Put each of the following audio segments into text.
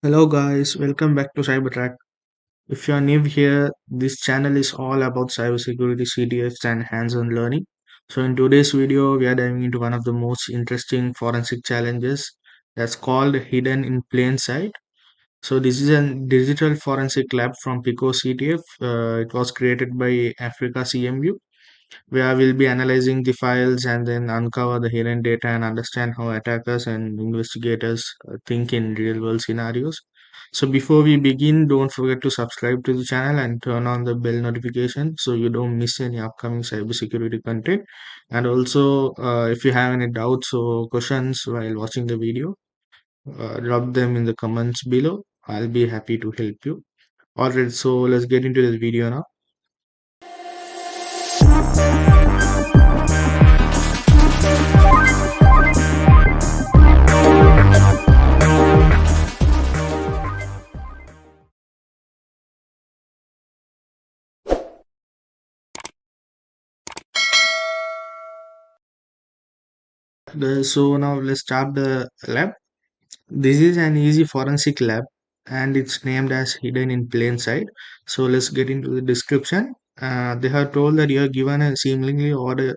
Hello guys, welcome back to Cybertrack. If you are new here, this channel is all about cybersecurity, CTFs and hands-on learning. So in today's video, we are diving into one of the most interesting forensic challenges that's called hidden in plain sight. So this is a digital forensic lab from PicoCTF. It was created by Africa CMU where we'll be analyzing the files and then uncover the hidden data and understand how attackers and investigators think in real world scenarios. So before we begin, don't forget to subscribe to the channel and turn on the bell notification so you don't miss any upcoming cybersecurity content. And also, if you have any doubts or questions while watching the video, drop them in the comments below. I'll be happy to help you. Alright, so let's get into this video now. So now let's start the lab. This is an easy forensic lab and it's named as hidden in plain sight. So let's get into the description. They have told that you are given a seemingly ordinary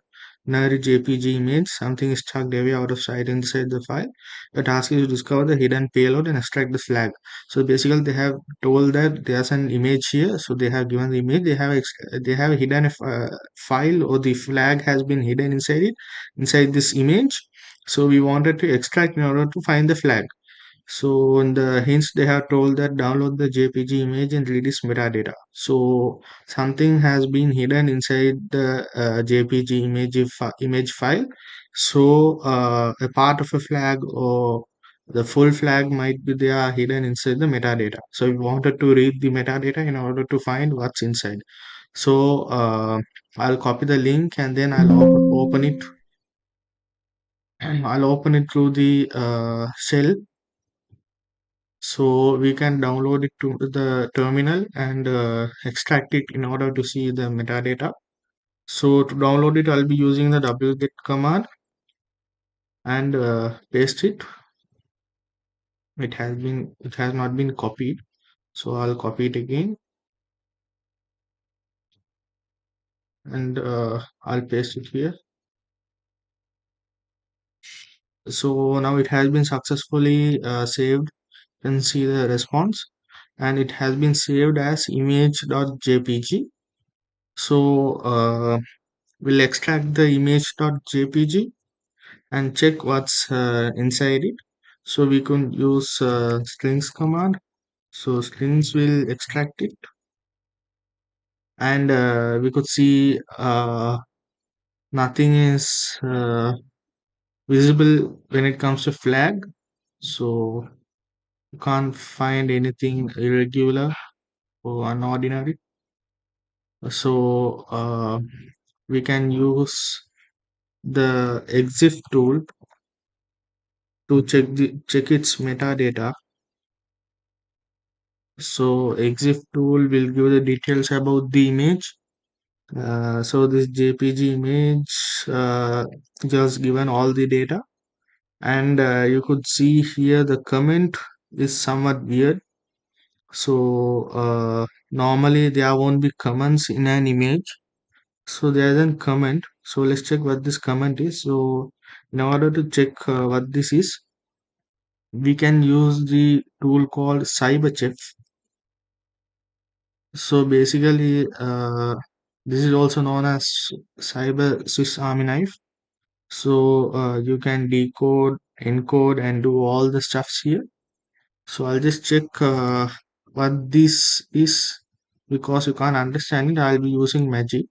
JPG image, something is tucked away out of sight inside the file. The task is to discover the hidden payload and extract the flag. So basically, they have told that there's an image here. So they have given the image. They have hidden a file or the flag has been hidden inside it, inside this image. So we wanted to extract in order to find the flag. So in the hints, they have told that download the JPG image and read its metadata. So something has been hidden inside the JPG image file. So a part of a flag or the full flag might be there hidden inside the metadata. So we wanted to read the metadata in order to find what's inside. So I'll copy the link and then open it. I'll open it through the shell so we can download it to the terminal and extract it in order to see the metadata. So to download it, I'll be using the wget command and paste it. It has not been copied. So I'll copy it again and I'll paste it here. So now it has been successfully saved. You can see the response and it has been saved as image.jpg. So we'll extract the image.jpg and check what's inside it. So we can use strings command. So strings will extract it and we could see nothing is visible when it comes to flag. So you can't find anything irregular or unordinary. So we can use the exif tool to check its metadata. So exif tool will give the details about the image. So this JPG image just given all the data, and you could see here the comment is somewhat weird. So normally there won't be comments in an image. So there is a comment. So let's check what this comment is. So in order to check what this is, we can use the tool called Cyberchef. So basically, this is also known as Cyber Swiss Army knife. So you can decode, encode, and do all the stuffs here. So I'll just check what this is because you can't understand it. I'll be using Magic.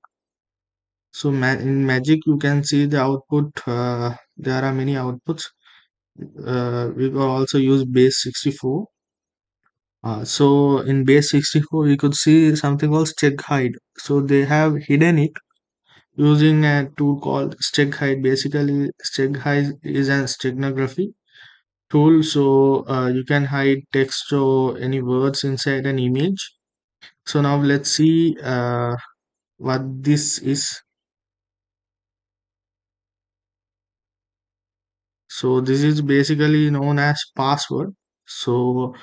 So in Magic, you can see the output. There are many outputs. We will also use base 64. So in base 64, we could see something called check hide. So they have hidden it using a tool called steg hide. Basically, steg hide is an steganography tool, so you can hide text or any words inside an image. So now let's see what this is. So this is basically known as password. So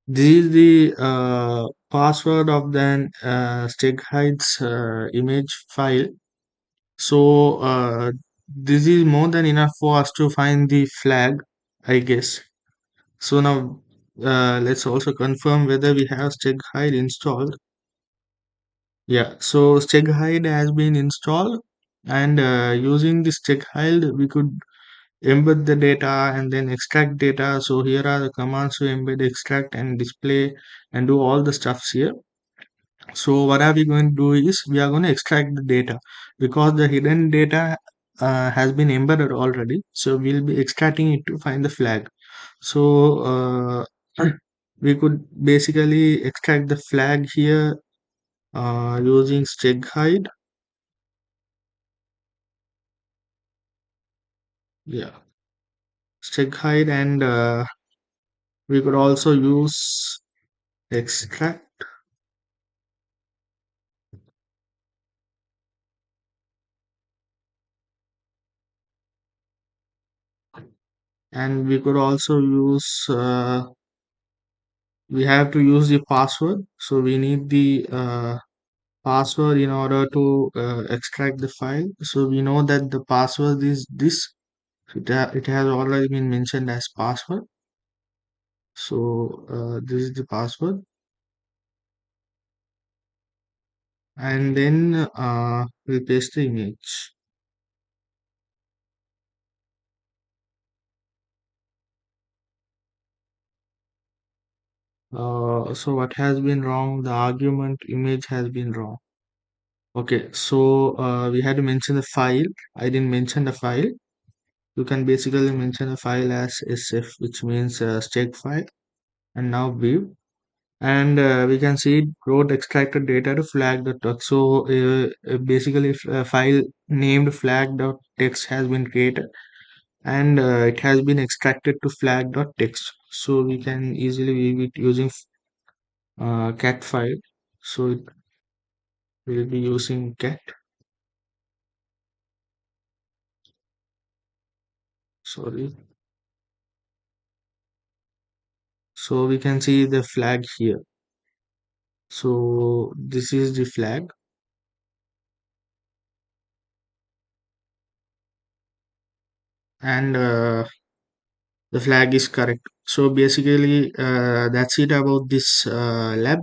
This is the password of the StegHide's image file. So this is more than enough for us to find the flag, I guess. So now let's also confirm whether we have StegHide installed. Yeah, so StegHide has been installed, and using this StegHide, we could embed the data and then extract data. So here are the commands to embed, extract, and display, and do all the stuffs here. So what are we going to do is we are going to extract the data because the hidden data has been embedded already. So we'll be extracting it to find the flag. So we could basically extract the flag here using StegHide. Yeah, StegHide, and we could also use extract, and we could also use we have to use the password. So we need the password in order to extract the file. So we know that the password is this. It has already been mentioned as password. So this is the password, and then we'll paste the image. So what has been wrong? The argument image has been wrong. Okay, so we had to mention the file. I didn't mention the file. You can basically mention a file as SF, which means stake file, and now view. And we can see road extracted data to flag.txt. So basically a file named flag.txt has been created, and it has been extracted to flag.txt. So we can easily view it using cat file. So it will be using cat. Sorry. So we can see the flag here. So this is the flag, and the flag is correct. So basically that's it about this lab.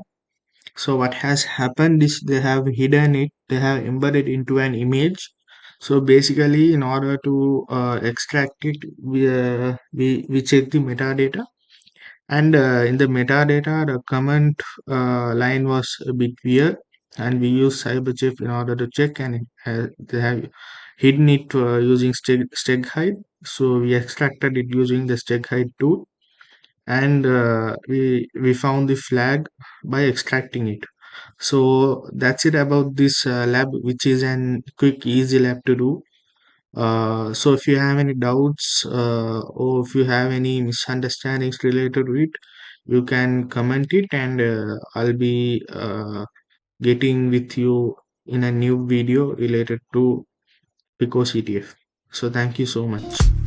So what has happened is they have hidden it, they have embedded into an image. So basically in order to extract it, we check the metadata, and in the metadata the comment line was a bit weird, and we use cyberchef in order to check, and they have hidden it using steg hide. So we extracted it using the steg hide tool, and we found the flag by extracting it. So that's it about this lab, which is an quick easy lab to do. So if you have any doubts or if you have any misunderstandings related to it, you can comment it, and I'll be getting with you in a new video related to PicoCTF. So thank you so much.